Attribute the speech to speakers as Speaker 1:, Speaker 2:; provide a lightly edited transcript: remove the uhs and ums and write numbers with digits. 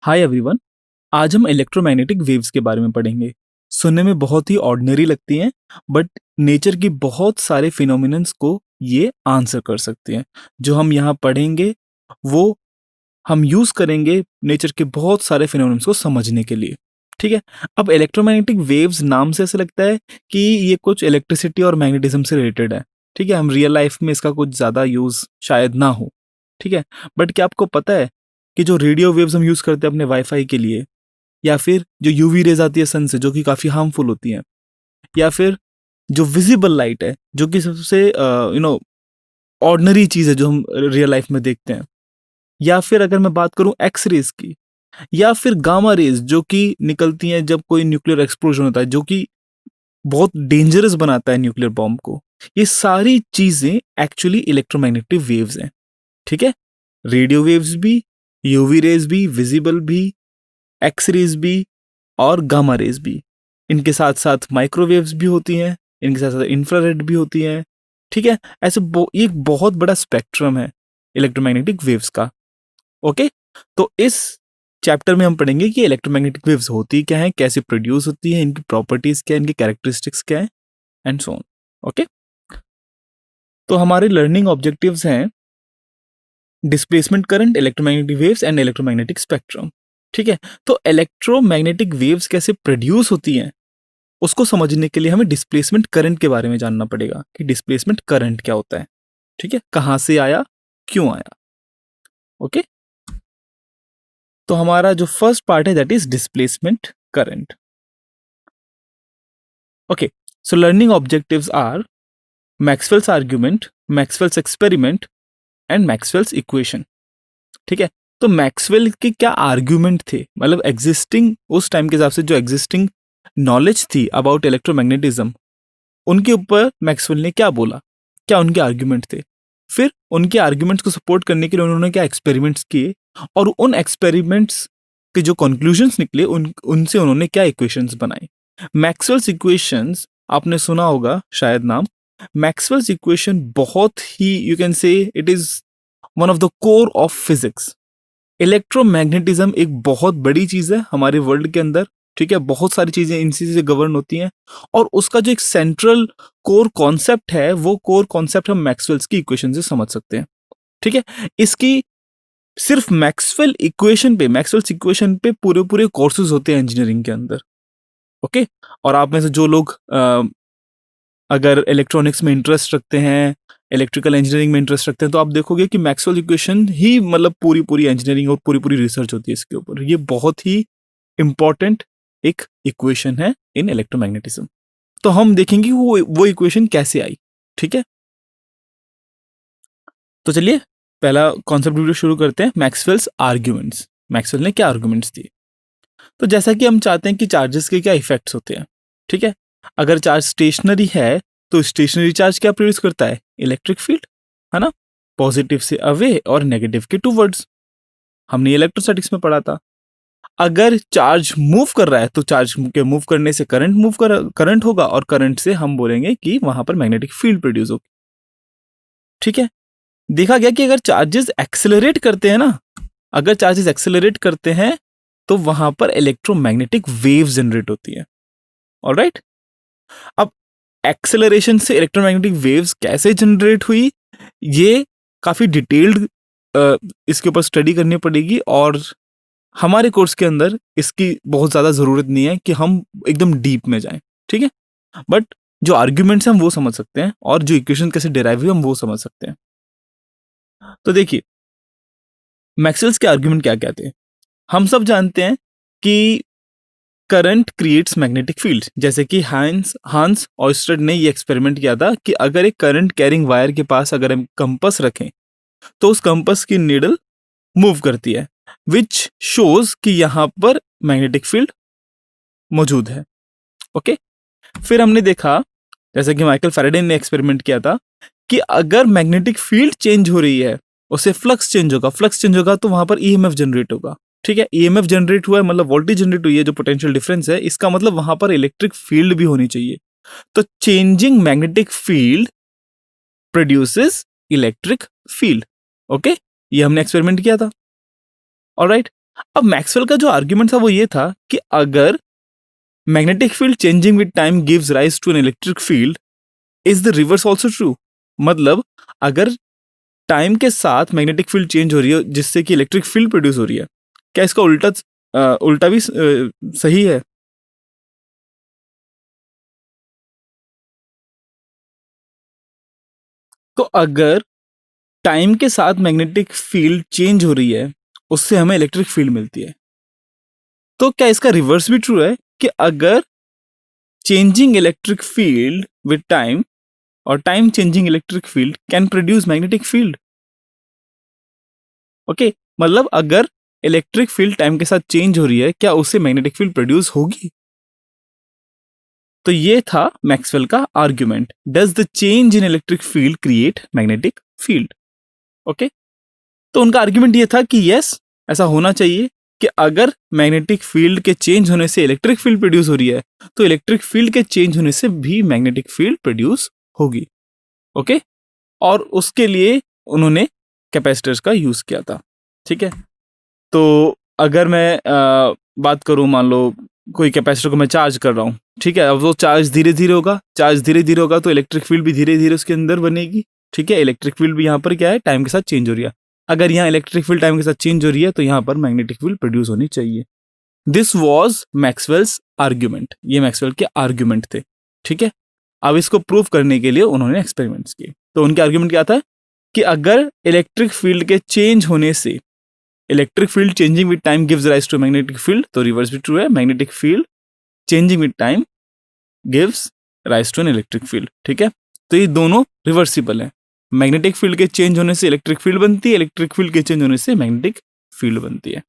Speaker 1: Hi everyone. आज हम electromagnetic waves के बारे में पढ़ेंगे। सुनने में बहुत ही ऑर्डिनरी लगती हैं, बट नेचर की बहुत सारे फिनोमिनन्स को ये आंसर कर सकती हैं। जो हम यहाँ पढ़ेंगे वो हम यूज़ करेंगे नेचर के बहुत सारे फिनोमिनन्स को समझने के लिए। ठीक है। अब इलेक्ट्रोमैग्नेटिक वेव्स नाम से ऐसा लगता है कि ये कुछ इलेक्ट्रिसिटी और मैग्नेटिज्म से रिलेटेड है। ठीक है, हम रियल लाइफ में इसका कुछ ज़्यादा यूज़ शायद ना हो। ठीक है, बट क्या आपको पता है कि जो रेडियो वेव्स हम यूज़ करते हैं अपने वाईफाई के लिए, या फिर जो यूवी रेज आती है सन से जो कि काफ़ी हार्मफुल होती हैं, या फिर जो विजिबल लाइट है जो कि सबसे ऑर्डिनरी चीज़ है जो हम रियल लाइफ में देखते हैं, या फिर अगर मैं बात करूं एक्स रेज की, या फिर गामा रेज जो कि निकलती हैं जब कोई न्यूक्लियर एक्सप्लोजन होता है जो कि बहुत डेंजरस बनाता है न्यूक्लियर बॉम्ब को। ये सारी चीज़ें एक्चुअली इलेक्ट्रोमैग्नेटिक वेव्स हैं। ठीक है, रेडियो वेव्स भी, यूवी रेज भी, विजिबल भी, एक्स रेज भी और गामा रेज भी। इनके साथ साथ माइक्रोवेव्स भी होती हैं, इनके साथ साथ इंफ्रारेड भी होती हैं। ठीक है, ऐसे ये एक बहुत बड़ा स्पेक्ट्रम है इलेक्ट्रोमैग्नेटिक वेव्स का। ओके, तो इस चैप्टर में हम पढ़ेंगे कि इलेक्ट्रोमैग्नेटिक वेव्स होती क्या हैं, कैसे प्रोड्यूस होती हैं, इनकी प्रॉपर्टीज क्या है, इनकी कैरेक्टरिस्टिक्स क्या है, एंड सो ऑन। ओके, तो हमारे लर्निंग ऑब्जेक्टिव्स हैं displacement current, electromagnetic waves and electromagnetic spectrum. ठीक है, तो इलेक्ट्रोमैग्नेटिक वेव्स कैसे प्रोड्यूस होती हैं उसको समझने के लिए हमें डिस्प्लेसमेंट करंट के बारे में जानना पड़ेगा कि डिस्प्लेसमेंट करंट क्या होता है। ठीक है, कहाँ से आया, क्यों आया। ओके, तो हमारा जो फर्स्ट पार्ट है that is displacement current. Okay, so learning objectives are Maxwell's argument, Maxwell's experiment and Maxwell's equation. ठीक है, तो मैक्सवेल के क्या आर्ग्यूमेंट थे, मतलब एग्जिस्टिंग उस टाइम के हिसाब से जो एग्जिस्टिंग नॉलेज थी अबाउट इलेक्ट्रोमैग्नेटिज्म, उनके ऊपर मैक्सवेल ने क्या बोला, क्या उनके आर्ग्यूमेंट थे। फिर उनके आर्ग्यूमेंट्स को सपोर्ट करने के लिए उन्होंने क्या एक्सपेरिमेंट्स किए, और उन एक्सपेरिमेंट्स के जो कंक्लूजन्स निकले उनसे उन्होंने क्या इक्वेशंस बनाई। मैक्सवेल्स इक्वेशंस आपने सुना होगा शायद नाम। मैक्सवेल्स इक्वेशन बहुत ही, you can say it is one of the core of physics. Electromagnetism एक बहुत बड़ी चीज है हमारे वर्ल्ड के अंदर। ठीक है, बहुत सारी चीजें इनसी से गवर्न होती हैं, और उसका जो एक सेंट्रल कोर कॉन्सेप्ट है वो कोर कॉन्सेप्ट हम मैक्सवेल्स की इक्वेशन से समझ सकते हैं। ठीक है, इसकी सिर्फ मैक्सवेल्स इक्वेशन पे पूरे पूरे कोर्सेज होते हैं इंजीनियरिंग के अंदर। ओके, और आप में से जो लोग अगर इलेक्ट्रॉनिक्स में इंटरेस्ट रखते हैं, इलेक्ट्रिकल इंजीनियरिंग में इंटरेस्ट रखते हैं, तो आप देखोगे कि मैक्सवेल इक्वेशन ही मतलब पूरी पूरी इंजीनियरिंग और पूरी पूरी रिसर्च होती है इसके ऊपर। ये बहुत ही इंपॉर्टेंट एक इक्वेशन है इन इलेक्ट्रोमैग्नेटिज्म। तो हम देखेंगे वो इक्वेशन कैसे आई। ठीक है, तो चलिए पहला कॉन्सेप्ट वीडियो शुरू करते हैं, मैक्सवेल्स आर्ग्यूमेंट्स। मैक्सवेल ने क्या आर्ग्यूमेंट्स दिए। तो जैसा कि हम चाहते हैं कि चार्जेस के क्या इफेक्ट्स होते हैं। ठीक है, अगर चार्ज स्टेशनरी है तो स्टेशनरी चार्ज क्या प्रोड्यूस करता है, इलेक्ट्रिक फील्ड, है ना, पॉजिटिव से अवे और नेगेटिव के टूवर्ड्स। हमने इलेक्ट्रोस्टैटिक्स में पढ़ा था। अगर चार्ज मूव कर रहा है तो चार्ज के मूव करने से करंट होगा, और करंट से हम बोलेंगे कि वहां पर मैग्नेटिक फील्ड प्रोड्यूस होगी। ठीक है, देखा गया कि अगर चार्जेस एक्सेलरेट करते हैं ना, अगर चार्जेस एक्सेलरेट करते हैं तो वहां पर इलेक्ट्रोमैग्नेटिक वेव जनरेट होती है। ऑलराइट, अब एक्सेलरेशन से इलेक्ट्रोमैग्नेटिक वेव्स कैसे जनरेट हुई, ये काफी डिटेल्ड इसके ऊपर स्टडी करनी पड़ेगी, और हमारे कोर्स के अंदर इसकी बहुत ज़्यादा ज़रूरत नहीं है कि हम एकदम डीप में जाएं। ठीक है, बट जो आर्ग्यूमेंट्स हैं हम वो समझ सकते हैं, और जो इक्वेशन कैसे डिराइव हुई हम वो समझ सकते हैं। तो देखिए मैक्सवेल्स के आर्ग्यूमेंट क्या क्या थे। हम सब जानते हैं कि करंट क्रिएट्स मैग्नेटिक फील्ड। जैसे कि हांस ऑयस्टर्ड ने ये एक्सपेरिमेंट किया था कि अगर एक करंट कैरिंग वायर के पास अगर हम कंपस रखें तो उस कंपस की नीडल मूव करती है, विच शोज कि यहां पर मैग्नेटिक फील्ड मौजूद है। ओके, फिर हमने देखा जैसे कि माइकल फैराडे ने एक्सपेरिमेंट किया था कि अगर मैग्नेटिक फील्ड चेंज हो रही है उससे फ्लक्स चेंज होगा तो वहां पर ईएमएफ जनरेट होगा। ठीक है, ईएमएफ जनरेट हुआ है मतलब वोल्टेज जनरेट हुई है, जो पोटेंशियल डिफरेंस है, इसका मतलब वहां पर इलेक्ट्रिक फील्ड भी होनी चाहिए। तो changing magnetic field produces electric field. Okay, ये हमने एक्सपेरिमेंट किया था। ऑलराइट, अब मैक्सवेल का जो आर्ग्यूमेंट था वो ये था कि अगर magnetic field changing with time gives rise to an electric field, is the reverse also true? मतलब अगर टाइम के साथ मैग्नेटिक फील्ड चेंज हो रही है जिससे कि इलेक्ट्रिक फील्ड प्रोड्यूस हो रही है, क्या इसका उल्टा भी सही है? तो अगर टाइम के साथ मैग्नेटिक फील्ड चेंज हो रही है, उससे हमें इलेक्ट्रिक फील्ड मिलती है, तो क्या इसका रिवर्स भी ट्रू है कि अगर changing electric field with time और time changing electric field can produce magnetic field? Okay, मतलब अगर इलेक्ट्रिक फील्ड टाइम के साथ चेंज हो रही है, क्या उससे मैग्नेटिक फील्ड प्रोड्यूस होगी? तो ये था मैक्सवेल का argument, does the change in electric field create magnetic field? Okay, तो उनका आर्ग्यूमेंट ये था कि यस, ऐसा होना चाहिए कि अगर मैग्नेटिक फील्ड के चेंज होने से इलेक्ट्रिक फील्ड प्रोड्यूस हो रही है, तो इलेक्ट्रिक फील्ड के चेंज होने से भी मैग्नेटिक फील्ड प्रोड्यूस होगी। ओके, और उसके लिए उन्होंने कैपेसिटर्स का यूज किया था। ठीक है, तो अगर मैं बात करूं, मान लो कोई कैपेसिटर को मैं चार्ज कर रहा हूं, ठीक है, अब वो चार्ज धीरे धीरे होगा, चार्ज धीरे धीरे होगा तो इलेक्ट्रिक फील्ड भी धीरे धीरे उसके अंदर बनेगी। ठीक है, इलेक्ट्रिक फील्ड भी यहाँ पर क्या है, टाइम के साथ चेंज हो रही है। अगर यहाँ इलेक्ट्रिक फील्ड टाइम के साथ चेंज हो रही है तो यहाँ पर मैग्नेटिक फील्ड प्रोड्यूस होनी चाहिए। दिस वॉज मैक्सवेल्स आर्ग्यूमेंट, ये मैक्सवेल के आर्ग्यूमेंट थे। ठीक है, अब इसको प्रूव करने के लिए उन्होंने एक्सपेरिमेंट्स किए। तो उनके आर्ग्यूमेंट क्या था कि अगर इलेक्ट्रिक फील्ड के चेंज होने से electric field changing with time gives rise to magnetic field, तो रिवर्स भी ट्रू है, magnetic field changing with time gives rise to an electric field. ठीक है, तो ये दोनों रिवर्सिबल है। मैग्नेटिक फील्ड के चेंज होने से इलेक्ट्रिक फील्ड बनती है, इलेक्ट्रिक फील्ड के चेंज होने से मैग्नेटिक फील्ड बनती है।